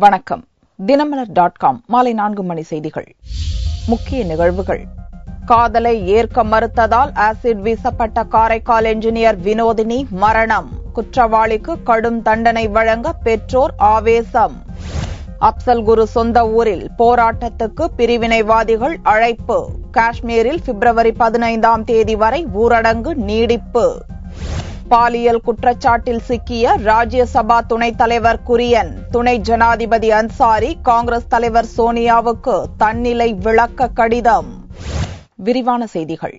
வணக்கம். தினமலர்.com மாலை 4 மணி செய்திகள். முக்கிய நிகழ்வுகள். காதலை ஏற்க மறுத்ததால் ஆசிட் வீசப்பட்ட காரைக்கால் என்ஜினியர் வினோதினி மரணம். குற்றவாளிக்கு கடும் தண்டனை வழங்க பெற்றோர் ஆவேசம். அப்சல் குரு சொந்த ஊரில் போராட்டத்துக்கு பிரிவினைவாதிகள் அழைப்பு. காஷ்மீரில் பிப்ரவரி 15ஆம் தேதி வரை ஊரடங்கு நீடிப்பு. பாலியல் குற்றச்சாட்டில் சிக்கிய ராஜ்யசபா துணைத் தலைவர் குரியன், துணை ஜனாதிபதி அன்சாரி காங்கிரஸ் தலைவர் சோனியாவுக்கு தன்னிலை விளக்க கடிதம். விரிவான செய்திகள்.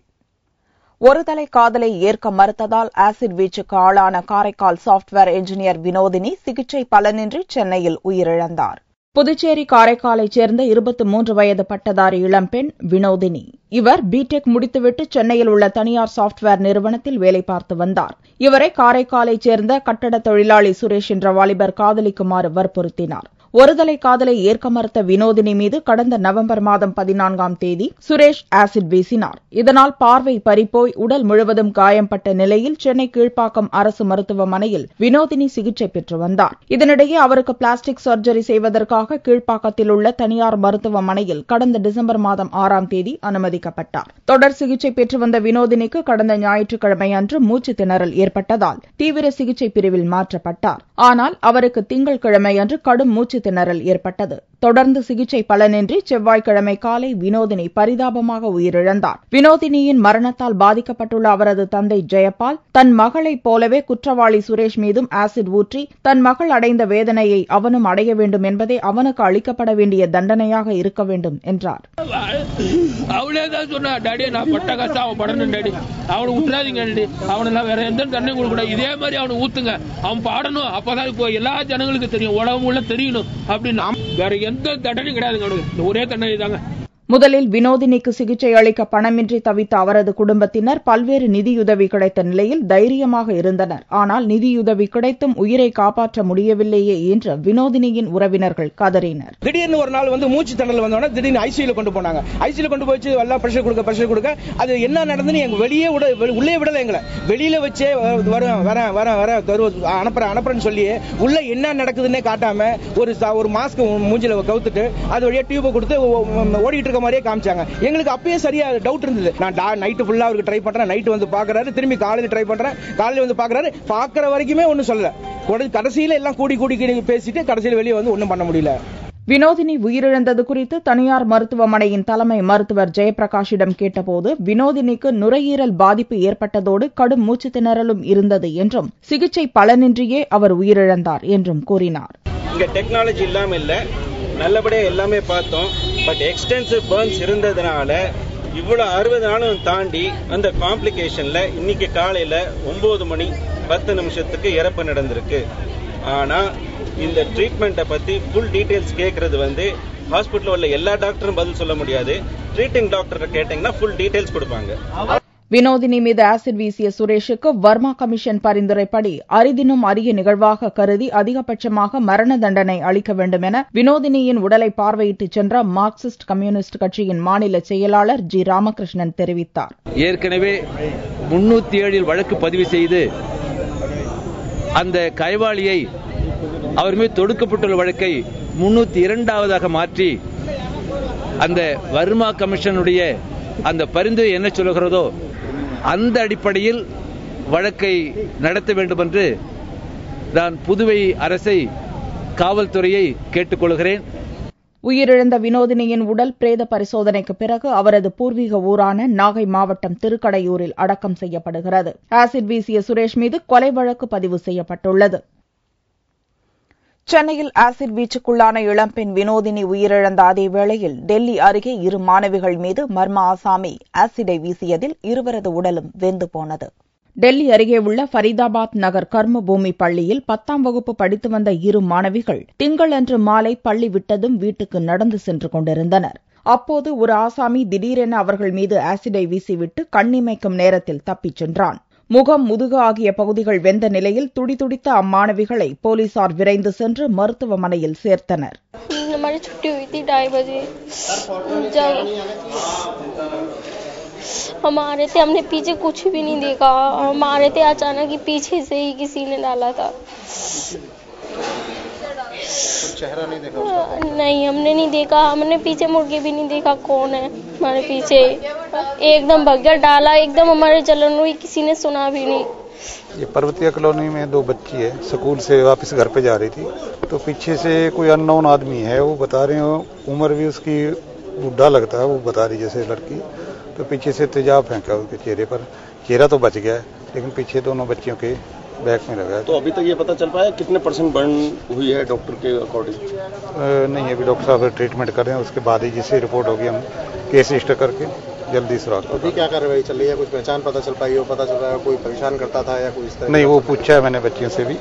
ஒருதலை காதலை ஏற்க மறுத்ததால் ஆசிட் வீச்சுக்கு ஆளான காரைக்கால் சாப்ட்வேர் என்ஜினியர் வினோதினி சிகிச்சை பலனின்றி சென்னையில் உயிரிழந்தார். புதுச்சேரி காரைக்காலைச் சேர்ந்த 23 வயது பட்டதாரி இளம்பெண் வினோதினி. இவர் பிடெக் முடித்துவிட்டு சென்னையில் உள்ள தனியார் சாப்ட்வேர் நிறுவனத்தில் வேலை பார்த்து வந்தார். இவரை காரைக்காலைச் சேர்ந்த கட்டட தொழிலாளி சுரேஷ் என்ற வாலிபர் காதலிக்குமாறு வற்புறுத்தினார். ஒருதலை காதலை ஏற்க மறுத்த வினோதினி மீது கடந்த நவம்பர் மாதம் 14ஆம் தேதி சுரேஷ் ஆசிட் வீசினார். இதனால் பார்வை பறிப்போய் உடல் முழுவதும் காயம்பட்ட நிலையில் சென்னை கீழ்ப்பாக்கம் அரசு மருத்துவமனையில் வினோதினி சிகிச்சை பெற்று வந்தார். இதனிடையே அவருக்கு பிளாஸ்டிக் சர்ஜரி செய்வதற்காக கீழ்ப்பாக்கத்தில் உள்ள தனியார் மருத்துவமனையில் கடந்த டிசம்பர் மாதம் 6ஆம் தேதி அனுமதிக்கப்பட்டார். தொடர் சிகிச்சை பெற்று வந்த வினோதினிக்கு கடந்த ஞாயிற்றுக்கிழமை அன்று மூச்சு திணறல் ஏற்பட்டதால் தீவிர சிகிச்சை பிரிவில் மாற்றப்பட்டார். ஆனால் அவருக்கு திங்கட்கிழமை அன்று கடும் மூச்சு திணறல் ஏற்பட்டது. தொடர்ந்து சிகிச்சை பலனின்றி செவ்வாய்க்கிழமை காலை வினோதினி பரிதாபமாக உயிரிழந்தார். வினோதினியின் மரணத்தால் பாதிக்கப்பட்டுள்ள அவரது தந்தை ஜெயபால் தன் மகளைப் போலவே குற்றவாளி சுரேஷ் மீதும் ஆசிட் ஊற்றி தன் மகள் அடைந்த வேதனையை அவனும் அடைய வேண்டும் என்பதே அவனுக்கு அளிக்கப்பட வேண்டிய தண்டனையாக இருக்க வேண்டும் என்றார். அவளேதான் சொன்னா, டாடி நான் பட்ட கஷ்டம் அவன் படணும் டாடி, அவனை விட்டுறாதீங்க டாடி, அவனெல்லாம் வேற எந்த தண்டனை கொடுக்கூடாது, இதே மாதிரி அவனை ஊத்துங்க, அவன் பாடணும், அப்பதான் இப்போ எல்லா ஜனங்களுக்கு தெரியும், உலகம் உள்ள தெரியணும் அப்படின்னு. வேற எந்த தண்டனையும் கிடையாதுங்க, ஒரே தண்டனை தாங்க. முதலில் வினோதினிக்கு சிகிச்சை அளிக்க பணமின்றி தவித்த அவரது குடும்பத்தினர் பல்வேறு நிதியுதவி கிடைத்த நிலையில் தைரியமாக இருந்தனர். ஆனால் நிதியுதவி கிடைத்தும் உயிரை காப்பாற்ற முடியவில்லையே என்று வினோதினியின் உறவினர்கள் கதறினர். திடீர்னு ஒரு நாள் மூச்சு திணறல் வந்தோன்னா திடீர்னு ஐசியூல கொண்டு போனாங்க. ஐசியூல கொண்டு போய் எல்லாம் பிரஷர் கொடுக்க அது என்ன நடந்துன்னு எங்க உள்ளே விடல. எங்களை வெளியில வச்சே அனுப்புறேன்னு சொல்லி உள்ள என்ன நடக்குதுன்னே காட்டாம ஒரு மாஸ்க் மூஞ்சில கவுத்துட்டு அது வழியா டியூபை கொடுத்து ஓடிட்டு இருக்க மாதிரியே காமிச்சாங்க. எங்களுக்கு அப்பயே சரியா டவுட் இருந்தது. நான் நைட் ஃபுல்லா அவருக்கு ட்ரை பண்றேன், நைட் வந்து பாக்குறாரு, திரும்பி காலையில ட்ரை பண்றேன், காலையில வந்து பாக்குறாரு, பாக்குற வரைக்குமே ஒன்னும் சொல்லல. கடைசியில எல்லாம் கூடி பேசிட்டு கடைசியில வெளியே வந்து ஒன்னும் பண்ண முடியல. வினோதினி உயிரிழந்தது குறித்து தனியார் மருத்துவமனையின் தலைமை மருத்துவர் ஜெயபிரகாஷிடம் கேட்டபோது வினோதினிக்கு நுரையீரல் பாதிப்பு ஏற்பட்டதோடு கடும் மூச்சு திணறலும் இருந்தது என்றும் சிகிச்சை பலனின்றியே அவர் உயிரிழந்தார் என்றும் கூறினார். இங்க டெக்னாலஜி இல்லாம இல்ல, நல்லபடியா எல்லாமே பார்த்தோம். பட் எக்ஸ்டென்சிவ் பர்ன்ஸ் இருந்ததுனால இவ்வளவு 60 நாளும் தாண்டி அந்த காம்ப்ளிகேஷன்ல இன்னைக்கு காலையில 9 மணி 10 நிமிஷத்துக்கு இறப்பு நடந்திருக்கு. ஆனா இந்த ட்ரீட்மெண்ட்டை பத்தி ஃபுல் டீடைல்ஸ் கேட்கறது ஹாஸ்பிட்டல் உள்ள எல்லா டாக்டரும் பதில் சொல்ல முடியாது. ட்ரீட்டிங் டாக்டர் கேட்டீங்கன்னா ஃபுல் டீடைல்ஸ் கொடுப்பாங்க. வினோதினி மீது ஆசிட் வீசிய சுரேஷுக்கு வர்மா கமிஷன் பரிந்துரைப்படி அரிதினும் அரிய நிகழ்வாக கருதி அதிகபட்சமாக மரண தண்டனை அளிக்க வேண்டும் என வினோதினியின் உடலை பார்வையிட்டு சென்ற மார்க்சிஸ்ட் கம்யூனிஸ்ட் கட்சியின் மாநில செயலாளர் ஜி ராமகிருஷ்ணன் தெரிவித்தார். ஏற்கனவே 307 வழக்கு பதிவு செய்து அந்த கைவாளியை அவர் மீது தொடுக்கப்பட்டுள்ள வழக்கை 302ஆவதாக மாற்றி அந்த வர்மா கமிஷனுடைய அந்த பரிந்துரை என்ன சொல்லுகிறதோ அந்த அடிப்படையில் வழக்கை நடத்த வேண்டும் என்று நான் புதுவை அரசை காவல்துறையை கேட்டுக்கொள்கிறேன். உயிரிழந்த வினோதினியின் உடல் பிரேத பரிசோதனைக்கு பிறகு அவரது பூர்வீக ஊரான நாகை மாவட்டம் திருக்கடையூரில் அடக்கம் செய்யப்படுகிறது. ஆசிட் வீசிய சுரேஷ் மீது கொலை வழக்கு பதிவு செய்யப்பட்டுள்ளது. சென்னையில் ஆசிட் வீச்சுக்குள்ளான இளம்பெண் வினோதினி உயிரிழந்த அதே வேளையில் டெல்லி அருகே 2 மாணவிகள் மீது மர்ம ஆசாமி ஆசிடை வீசியதில் இருவரது உடலும் வெந்து போனது. டெல்லி அருகே உள்ள ஃபரிதாபாத் நகர் கர்ம பூமி பள்ளியில் 10ஆம் வகுப்பு படித்து வந்த 2 மாணவிகள் திங்களன்று மாலை பள்ளி விட்டதும் வீட்டுக்கு நடந்து சென்று கொண்டிருந்தனர். அப்போது ஒரு ஆசாமி திடீரென அவர்கள் மீது ஆசிடை வீசிவிட்டு கண்ணிமைக்கும் நேரத்தில் தப்பிச் சென்றான். முகம், முதுகு ஆகிய பகுதிகள் வெந்த நிலையில் துடிதுடித்த அம்மாணவிகளை போலீசார் விரைந்து சென்று மருத்துவமனையில் சேர்த்தனர். हम आ रहे थे, हमने पीछे कुछ भी नहीं देखा, हम आ रहे थे, अचानक ही पीछे से ही किसी ने डाला था। चेहरा नहीं देखा उसका? नहीं, हमने नहीं देखा, हमने पीछे मुड़ के भी नहीं देखा कौन है हमारे पीछे। एकदम भगदड़ डाला, एकदम हमारे जलन हुई, किसी ने सुना भी नहीं। ये पर्वतीय कॉलोनी में 2 बच्ची है, स्कूल से वापस घर पे जा रही थी, तो पीछे से कोई अननोन आदमी है, वो बता रहे हो उम्र भी उसकी बूढ़ा लगता है, वो बता रही जैसे लड़की, तो पीछे से तेजाब फेंका उसके चेहरे पर। चेहरा तो बच गया है, लेकिन पीछे दोनों बच्चियों के बैक में लगा है। तो अभी तक ये पता चल पाया कितने % बर्न हुई है डॉक्टर के अकॉर्डिंग? नहीं, अभी डॉक्टर साहब ट्रीटमेंट कर रहे हैं, उसके बाद ही जिससे रिपोर्ट होगी हम केस रजिस्टर करके जल्दी सुराग। अभी क्या कार्रवाई चल रही है? कुछ पहचान पता चल पाई हो? पता चल रहा है कोई परेशान करता था या कोई इस तरह? नहीं, वो पूछा है मैंने बच्चियों से भी,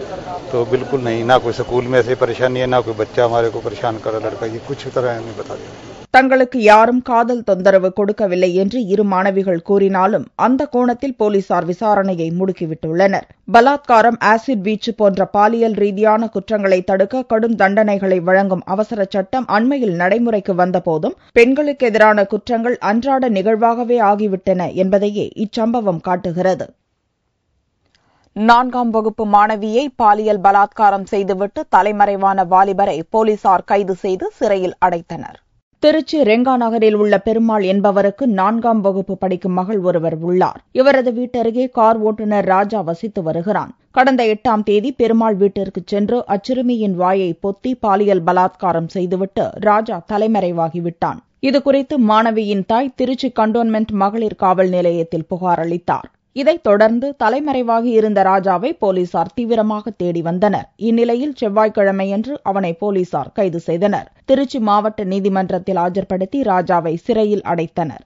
तो बिल्कुल नहीं, ना कोई स्कूल में ऐसी परेशानी है, ना कोई बच्चा हमारे को परेशान कर रहा लड़का, ये कुछ तरह नहीं बता दिया। தங்களுக்கு யாரும் காதல் தொந்தரவு கொடுக்கவில்லை என்று இரு மாணவிகள் கூறினாலும் அந்த கோணத்தில் போலீசார் விசாரணையை முடுக்கிவிட்டுள்ளனர். பலாத்காரம், ஆசிட் வீச்சு போன்ற பாலியல் ரீதியான குற்றங்களை தடுக்க கடும் தண்டனைகளை வழங்கும் அவசர சட்டம் அண்மையில் நடைமுறைக்கு வந்தபோதும் பெண்களுக்கு எதிரான குற்றங்கள் அன்றாட நிகழ்வாகவே ஆகிவிட்டன என்பதையே இச்சம்பவம் காட்டுகிறது. 4ஆம் வகுப்பு மாணவியை பாலியல் பலாத்காரம் செய்துவிட்டு தலைமறைவான வாலிபரை போலீசார் கைது செய்து சிறையில் அடைத்தனர். திருச்சி ரெங்கா நகரில் உள்ள பெருமாள் என்பவருக்கு 4ஆம் வகுப்பு படிக்கும் மகள் ஒருவர் உள்ளார். இவரது வீட்டருகே கார் ஓட்டுநர் ராஜா வசித்து வருகிறான். கடந்த 8ஆம் தேதி பெருமாள் வீட்டிற்கு சென்று அச்சிறுமியின் வாயை பொத்தி பாலியல் பலாத்காரம் செய்துவிட்டு ராஜா தலைமறைவாகிவிட்டான். இதுகுறித்து மாணவியின் தாய் திருச்சி கண்டோன்மென்ட் மகளிர் காவல் நிலையத்தில் புகார் அளித்தார். இதைத் தொடர்ந்து தலைமறைவாகி இருந்த ராஜாவை போலீசார் தீவிரமாக தேடி வந்தனர். இந்நிலையில் செவ்வாய்க்கிழமையன்று அவனை போலீசார் கைது செய்தனர். திருச்சி மாவட்ட நீதிமன்றத்தில் ஆஜர்படுத்தி ராஜாவை சிறையில் அடைத்தனர்.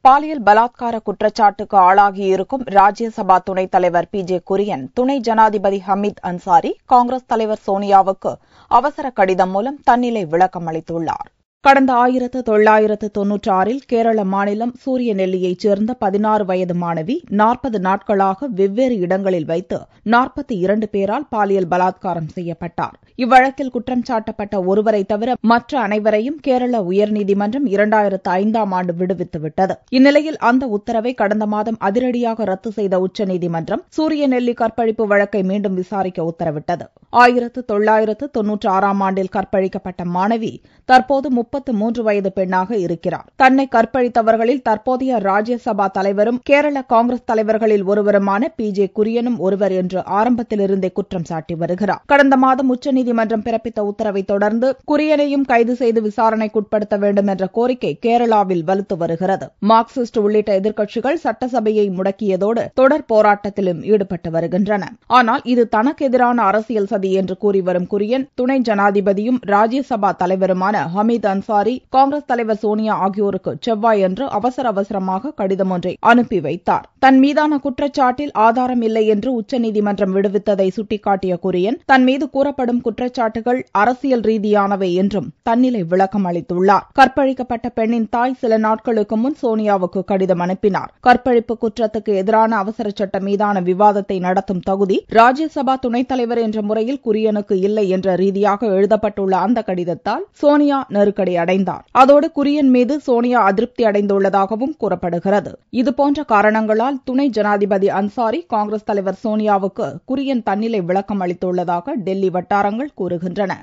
பாலியல் பலாத்கார குற்றச்சாட்டுக்கு ஆளாகியிருக்கும் ராஜ்யசபா துணைத் தலைவர் PJ குரியன் துணை ஜனாதிபதி ஹமீத் அன்சாரி காங்கிரஸ் தலைவர் சோனியாவுக்கு அவசர கடிதம் மூலம் தன்னிலை விளக்கம் அளித்துள்ளார். கடந்த 1996இல் கேரள மாநிலம் சூரியநெல்லியைச் சேர்ந்த 16 வயது மாணவி 40 நாட்களாக வெவ்வேறு இடங்களில் வைத்து 42 பேரால் பாலியல் பலாத்காரம் செய்யப்பட்டார். இவ்வழக்கில் குற்றம் சாட்டப்பட்ட ஒருவரை தவிர மற்ற அனைவரையும் கேரள உயர்நீதிமன்றம் 2005ஆம் ஆண்டு விடுவித்துவிட்டது. இந்நிலையில் அந்த உத்தரவை கடந்த மாதம் அதிரடியாக ரத்து செய்த உச்சநீதிமன்றம் சூரியநெல்லி கற்பழிப்பு வழக்கை மீண்டும் விசாரிக்க உத்தரவிட்டது. 1996ஆம் ஆண்டில் கற்பழிக்கப்பட்ட மாணவி தற்போது 33 வயது பெண்ணாக இருக்கிறார். தன்னை கற்பழித்தவர்களில் தற்போதைய ராஜ்யசபா தலைவரும் கேரள காங்கிரஸ் தலைவர்களில் ஒருவருமான PJ குரியனும் ஒருவர் என்று ஆரம்பத்திலிருந்தே குற்றம் சாட்டி வருகிறார். கடந்த மாதம் உச்சநீதிமன்றம் பிறப்பித்த உத்தரவை தொடர்ந்து குரியனையும் கைது செய்து விசாரணைக்குட்படுத்த வேண்டும் என்ற கோரிக்கை கேரளாவில் வலுத்து வருகிறது. மார்க்சிஸ்ட் உள்ளிட்ட எதிர்க்கட்சிகள் சட்டசபையை முடக்கியதோடு தொடர் போராட்டத்திலும் ஈடுபட்டு வருகின்றன. ஆனால் இது தனக்கு எதிரான அரசியல் சதி என்று கூறி வரும் குரியன் துணை ஜனாதிபதியும் ராஜ்யசபா தலைவருமான ஹமீத் அன்சாரி, காங்கிரஸ் தலைவர் சோனியா ஆகியோருக்கு செவ்வாயன்று அவசரமாக கடிதம் ஒன்றை அனுப்பி வைத்தார். தன் மீதான குற்றச்சாட்டில் ஆதாரம் இல்லை என்று உச்சநீதிமன்றம் விடுவித்ததை சுட்டிக்காட்டிய குரியன் தன் மீது கூறப்படும் குற்றச்சாட்டுகள் அரசியல் ரீதியானவை என்றும் தன்னிலை விளக்கம் அளித்துள்ளார். கற்பழிக்கப்பட்ட பெண்ணின் தாய் சில நாட்களுக்கு முன் சோனியாவுக்கு கடிதம் அனுப்பினார். கற்பழிப்பு குற்றத்துக்கு எதிரான அவசர சட்டம் மீதான விவாதத்தை நடத்தும் தகுதி ராஜ்யசபா துணைத் தலைவர் என்ற முறையில் குரியனுக்கு இல்லை என்ற ரீதியாக எழுதப்பட்டுள்ள அந்த கடிதத்தால் சோனியா நெருக்கடி அடைந்தார். அதோடு குரியன் மீது சோனியா அதிருப்தி அடைந்துள்ளதாகவும் கூறப்படுகிறது. இதுபோன்ற காரணங்களால் துணை ஜனாதிபதி அன்சாரி, காங்கிரஸ் தலைவர் சோனியாவுக்கு குரியன் தன்னிலை விளக்கம் அளித்துள்ளதாக டெல்லி வட்டாரங்கள் கூறுகின்றன.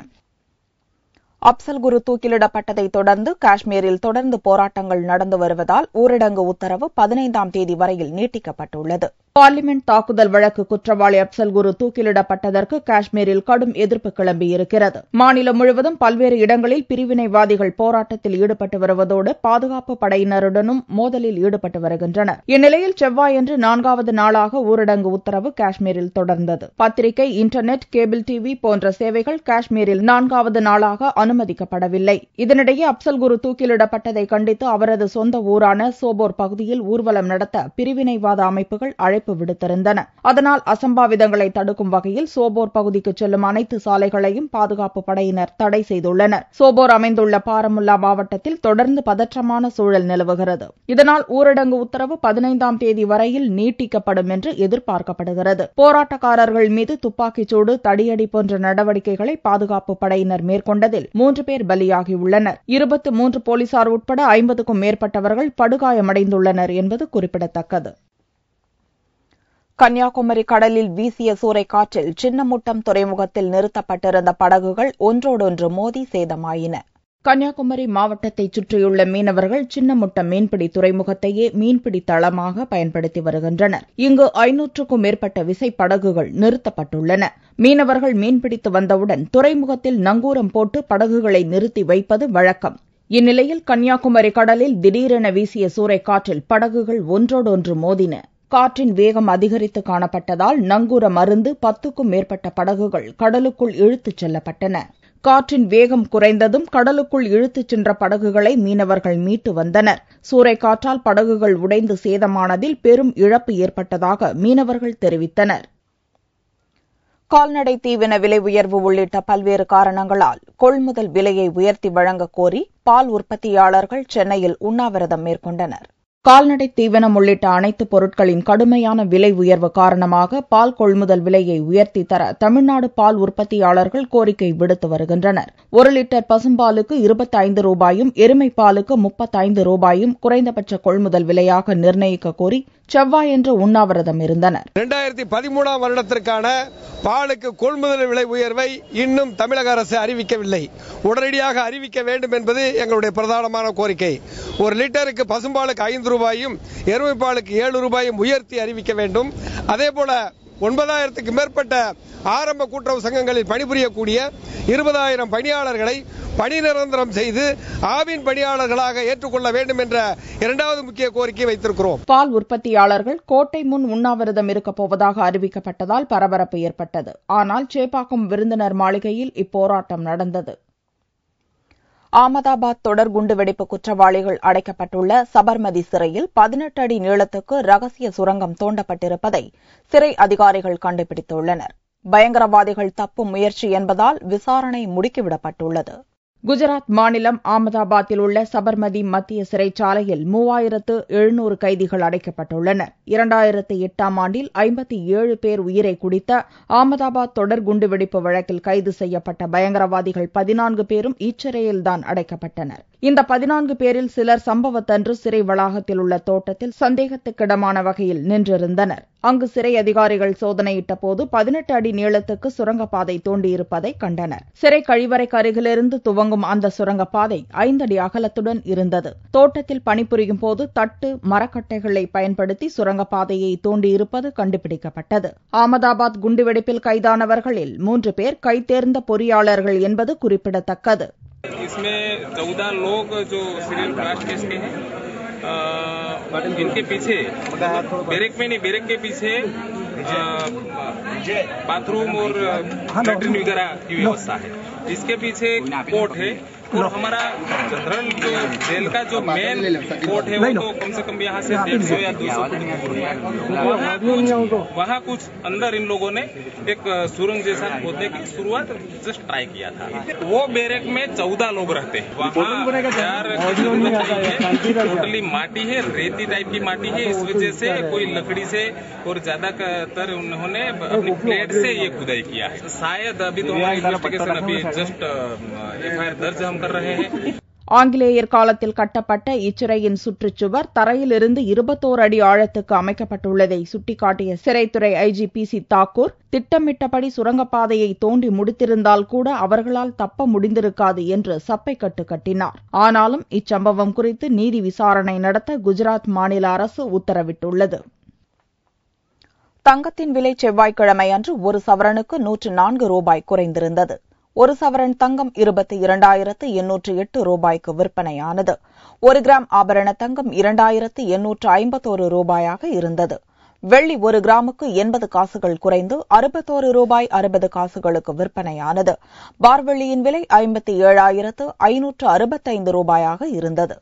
அப்சல் குரு தூக்கிலிடப்பட்டதை தொடர்ந்து காஷ்மீரில் தொடர்ந்து போராட்டங்கள் நடந்து வருவதால் ஊரடங்கு உத்தரவு 15ஆம் தேதி வரையில் நீட்டிக்கப்பட்டுள்ளது. பார்லிமெண்ட் தாக்குதல் வழக்கு குற்றவாளி அப்சல் குரு தூக்கிலிடப்பட்டதற்கு காஷ்மீரில் கடும் எதிர்ப்பு கிளம்பியிருக்கிறது. மாநிலம் முழுவதும் பல்வேறு இடங்களில் பிரிவினைவாதிகள் போராட்டத்தில் ஈடுபட்டு வருவதோடு பாதுகாப்பு படையினருடனும் மோதலில் ஈடுபட்டு வருகின்றனர். இந்நிலையில் செவ்வாயன்று 4வது நாளாக ஊரடங்கு உத்தரவு காஷ்மீரில் தொடர்ந்தது. பத்திரிகை, இன்டர்நெட், கேபிள் டிவி போன்ற சேவைகள் காஷ்மீரில் 4வது நாளாக அனுமதிக்கப்படவில்லை. இதனிடையே அப்சல் குரு தூக்கிலிடப்பட்டதை கண்டித்து அவரது சொந்த ஊரான சோபோர் பகுதியில் ஊர்வலம் நடத்த பிரிவினைவாத அமைப்புகள் அழைப்பு விடுத்திருந்தன. அதனால் அசம்பாவிதங்களை தடுக்கும் வகையில் சோபோர் பகுதிக்கு செல்லும் அனைத்து சாலைகளையும் பாதுகாப்பு படையினர் தடை செய்துள்ளனர். சோபோர் அமைந்துள்ள பாரமுல்லா மாவட்டத்தில் தொடர்ந்து பதற்றமான சூழல் நிலவுகிறது. இதனால் ஊரடங்கு உத்தரவு 15ஆம் தேதி வரையில் நீட்டிக்கப்படும் என்று எதிர்பார்க்கப்படுகிறது. போராட்டக்காரர்கள் மீது துப்பாக்கிச்சூடு, தடியடி போன்ற நடவடிக்கைகளை பாதுகாப்பு படையினர் மேற்கொண்டதில் 3 பேர் பலியாகியுள்ளனர். 23 போலீசார் உட்பட 50க்கும் மேற்பட்டவர்கள் படுகாயமடைந்துள்ளனர் என்பது குறிப்பிடத்தக்கது. கன்னியாகுமரி கடலில் வீசிய சூறைக்காற்றில் சின்னமுட்டம் துறைமுகத்தில் நிறுத்தப்பட்டிருந்த படகுகள் ஒன்றோடொன்று மோதி சேதமாயின. கன்னியாகுமரி மாவட்டத்தைச் சுற்றியுள்ள மீனவர்கள் சின்னமுட்டம் மீன்பிடி துறைமுகத்தையே மீன்பிடி தளமாக பயன்படுத்தி வருகின்றனர். இங்கு 500க்கும் மேற்பட்ட விசைப்படகுகள் நிறுத்தப்பட்டுள்ளன. மீனவர்கள் மீன்பிடித்து வந்தவுடன் துறைமுகத்தில் நங்கூரம் போட்டு படகுகளை நிறுத்தி வைப்பது வழக்கம். இந்நிலையில் கன்னியாகுமரி கடலில் திடீரென வீசிய சூறைக்காற்றில் படகுகள் ஒன்றோடொன்று மோதின. காற்றின் வேகம் அதிகரித்து காணப்பட்டதால் நங்கூரம் அறுந்து 10க்கும் மேற்பட்ட படகுகள் கடலுக்குள் இழுத்துச் செல்லப்பட்டன. காற்றின் வேகம் குறைந்ததும் கடலுக்குள் இழுத்துச் சென்ற படகுகளை மீனவர்கள் மீட்டு வந்தனர். சூறைக்காற்றால் படகுகள் உடைந்து சேதமானதில் பெரும் இழப்பு ஏற்பட்டதாக மீனவர்கள் தெரிவித்தனர். கால்நடை தீவன விலை உயர்வு உள்ளிட்ட பல்வேறு காரணங்களால் கொள்முதல் விலையை உயர்த்தி வழங்கக் கோரி பால் உற்பத்தியாளர்கள் சென்னையில் உண்ணாவிரதம் மேற்கொண்டனர். கால்நடை தீவனம் உள்ளிட்ட அனைத்து பொருட்களின் கடுமையான விலை உயர்வு காரணமாக பால் கொள்முதல் விலையை உயர்த்தி தர தமிழ்நாடு பால் உற்பத்தியாளர்கள் கோரிக்கை விடுத்து வருகின்றனர். 1 லிட்டர் பசும்பாலுக்கு 25 ரூபாயும் எருமைப்பாலுக்கு 35 ரூபாயும் குறைந்தபட்ச கொள்முதல் விலையாக நிர்ணயிக்க கோரி செவ்வாயன்று உண்ணாவிரதம் இருந்தனர். 2013 வருடத்திற்கான பாலுக்கு கொள்முதல் விலை உயர்வை இன்னும் தமிழக அரசு அறிவிக்கவில்லை. உடனடியாக அறிவிக்க வேண்டும் என்பது எங்களுடைய பிரதானமான கோரிக்கை. 1 லிட்டருக்கு பசும்பாலுக்கு 5 ரூபாயும் எருமைப்பாலுக்கு 7 ரூபாயும் உயர்த்தி அறிவிக்க வேண்டும். அதேபோல 9,000க்கும் மேற்பட்ட ஆரம்ப கூட்டுறவு சங்கங்களில் பணிபுரியக்கூடிய 20,000 பணியாளர்களை பணி நிரந்தரம் செய்து ஆவின் பணியாளர்களாக ஏற்றுக்கொள்ள வேண்டும் என்ற இரண்டாவது முக்கிய கோரிக்கை வைத்திருக்கிறோம். பால் உற்பத்தியாளர்கள் கோட்டை முன் உண்ணாவிரதம் இருக்கப் போவதாக அறிவிக்கப்பட்டதால் பரபரப்பு ஏற்பட்டது. ஆனால் சேப்பாக்கம் விருந்தினர் மாளிகையில் இப்போராட்டம் நடந்தது. அகமதாபாத் தொடர் குண்டுவெடிப்பு குற்றவாளிகள் அடைக்கப்பட்டுள்ள சபர்மதி சிறையில் 18 அடி நீளத்துக்கு ரகசிய சுரங்கம் தோண்டப்பட்டிருப்பதை சிறை அதிகாரிகள் கண்டுபிடித்துள்ளனர். பயங்கரவாதிகள் தப்பும் முயற்சி என்பதால் விசாரணை முடுக்கிவிடப்பட்டுள்ளது. குஜராத் மாநிலம் அகமதாபாத்தில் உள்ள சபர்மதி மத்திய சிறைச்சாலையில் 3700 கைதிகள் அடைக்கப்பட்டுள்ளனர். 2008ஆம் ஆண்டில் 57 பேர் உயிரை குடித்த அகமதாபாத் தொடர் குண்டுவெடிப்பு வழக்கில் கைது செய்யப்பட்ட பயங்கரவாதிகள் 14 பேரும் இச்சிறையில்தான் அடைக்கப்பட்டனர். இந்த 14 பேரில் சிலர் சம்பவத்தன்று சிறை வளாகத்தில் உள்ள தோட்டத்தில் சந்தேகத்துக்கிடமான வகையில் நின்றிருந்தனர். அங்கு சிறை அதிகாரிகள் சோதனையிட்ட போது 18 அடி நீளத்துக்கு சுரங்கப்பாதை தோண்டியிருப்பதை கண்டனர். சிறை கழிவறைக்கு அருகிலிருந்து துவங்கும் அந்த சுரங்கப்பாதை 5 அடி அகலத்துடன் இருந்தது. தோட்டத்தில் பணிபுரியும் போது தட்டு மரக்கட்டைகளை பயன்படுத்தி சுரங்கப்பாதையை தோண்டியிருப்பது கண்டுபிடிக்கப்பட்டது. அகமதாபாத் குண்டுவெடிப்பில் கைதானவர்களில் 3 பேர் கைதேர்ந்த பொறியாளர்கள் என்பது குறிப்பிடத்தக்கது. इसमें 14 लोग जो सीरियल ब्लास्ट केस के हैं, इनके पीछे बैरक में नहीं, बैरक के पीछे बाथरूम और लैट्रिन वगैरह की व्यवस्था है. इसके पीछे कोर्ट है और हमारा धरण जो जेल का जो मेन कोर्ट है वो तो कम से कम यहाँ से 150 या 200 फुट दूर है. वहाँ कुछ अंदर इन लोगों ने एक सुरंग जैसा खोदने की शुरुआत जस्ट ट्राई किया था. वो बैरक में 14 लोग रहते हैं. वहाँ यार टोटली माटी है, रेती टाइप की माटी है. इस वजह से कोई लकड़ी से और ज्यादातर उन्होंने अपनी प्लेट से ये खुदाई किया है. शायद अभी तो हमारी इन्वेस्टिगेशन अभी जस्ट एफआईआर दर्ज हम कर रहे हैं. ஆங்கிலேயர் காலத்தில் கட்டப்பட்ட இச்சிறையின் சுற்றுச்சுவர் தரையிலிருந்து 21 அடி ஆழத்துக்கு அமைக்கப்பட்டுள்ளதை சுட்டிக்காட்டிய சிறைத்துறை IGPC தாக்கூர், திட்டமிட்டபடி சுரங்கப்பாதையை தோண்டி முடித்திருந்தால் கூட அவர்களால் தப்ப முடிந்திருக்காது என்று சப்பை கட்டு கட்டினார். ஆனாலும் இச்சம்பவம் குறித்து நீதி விசாரணை நடத்த குஜராத் மாநில அரசு உத்தரவிட்டுள்ளது. தங்கத்தின் விலை செவ்வாய்க்கிழமை அன்று 1 சவரனுக்கு 104 ரூபாய் குறைந்திருந்தது. 1 சவரன் தங்கம் 22,808 ரூபாய்க்கு விற்பனையானது. 1 கிராம் ஆபரண தங்கம் 2,851 ரூபாயாக இருந்தது. வெள்ளி 1 கிராமுக்கு 80 காசுகள் குறைந்து 61 ரூபாய் 60 காசுகளுக்கு விற்பனையானது. பார்வெள்ளியின் விலை 57,565 ரூபாயாக இருந்தது.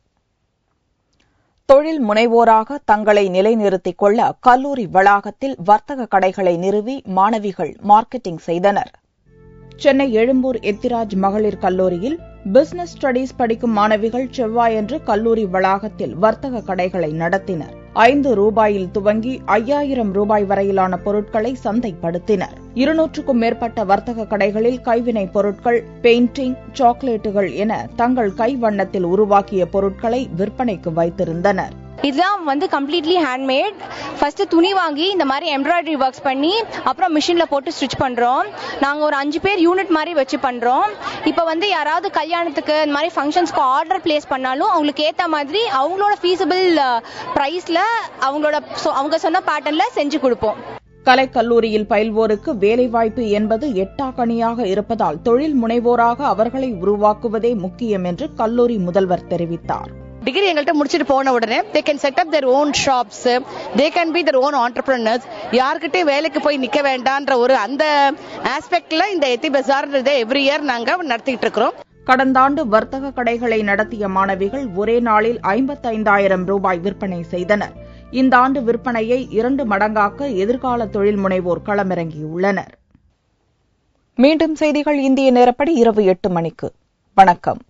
தொழில் முனைவோராக தங்களை நிலைநிறுத்திக் கொள்ள கல்லூரி வளாகத்தில் வர்த்தக கடைகளை நிறுவி மாணவிகள் மார்க்கெட்டிங் செய்தனர். சென்னை எழும்பூர் எத்திராஜ் மகளிர் கல்லூரியில் பிசினஸ் ஸ்டடீஸ் படிக்கும் மாணவிகள் செவ்வாயன்று கல்லூரி வளாகத்தில் வர்த்தக கடைகளை நடத்தினர். 5 ரூபாயில் துவங்கி 5000 ரூபாய் வரையிலான பொருட்களை சந்தைப்படுத்தினர். 200க்கும் மேற்பட்ட வர்த்தக கடைகளில் கைவினைப் பொருட்கள், பெயிண்டிங், சாக்லேட்டுகள் என தங்கள் கை வண்ணத்தில் உருவாக்கிய பொருட்களை விற்பனைக்கு வைத்திருந்தனர். இதெல்லாம் வந்து கம்ப்ளீட்லி ஹேண்ட்மேட். ஃபர்ஸ்ட் துணி வாங்கி இந்த மாதிரி எம்ப்ராய்டரி ஒர்க்ஸ் பண்ணி அப்புறம் மிஷின்ல போட்டு ஸ்டிச் பண்றோம். நாங்க ஒரு 5 பேர் யூனிட் மாதிரி வச்சு பண்றோம். இப்போ வந்து யாராவது கல்யாணத்துக்கு இந்த மாதிரி ஃபங்க்ஷன்ஸ்க்கு ஆர்டர் பிளேஸ் பண்ணாலும் அவங்களுக்கு ஏத்த மாதிரி அவங்களோட ஃபீஸபிள் பிரைஸ்ல அவங்க சொன்ன பேட்டர்ன்ல செஞ்சு கொடுப்போம். கலைக்கல்லூரியில் பயில்வோருக்கு வேலைவாய்ப்பு என்பது எட்டாக்கனியாக இருப்பதால் தொழில் முனைவோராக அவர்களை உருவாக்குவதே முக்கியம் என்று கல்லூரி முதல்வர் தெரிவித்தார். டிகிரி எங்கள்கிட்ட முடிச்சுட்டு போன உடனே they can set up their own shops, they can be their own entrepreneurs. யார்கிட்டயும் வேலைக்கு போய் நிக்க வேண்டாம்ன்ற ஒரு அந்த ஆஸ்பெக்ட்ல இந்த எத்தி பஜார்ன்றதை எவ்ரி இயர் நாங்க நடத்திட்டு இருக்கிறோம். கடந்த ஆண்டு வர்த்தக கடைகளை நடத்திய மாணவிகள் ஒரே நாளில் 55,000 ரூபாய் விற்பனை செய்தனர். இந்த ஆண்டு விற்பனையை 2 மடங்காக்க எதிர்கால தொழில் முனைவோர் களமிறங்கியுள்ளனர். மீண்டும் செய்திகள் இந்திய நேரப்படி இரவு 8 மணிக்கு. வணக்கம்.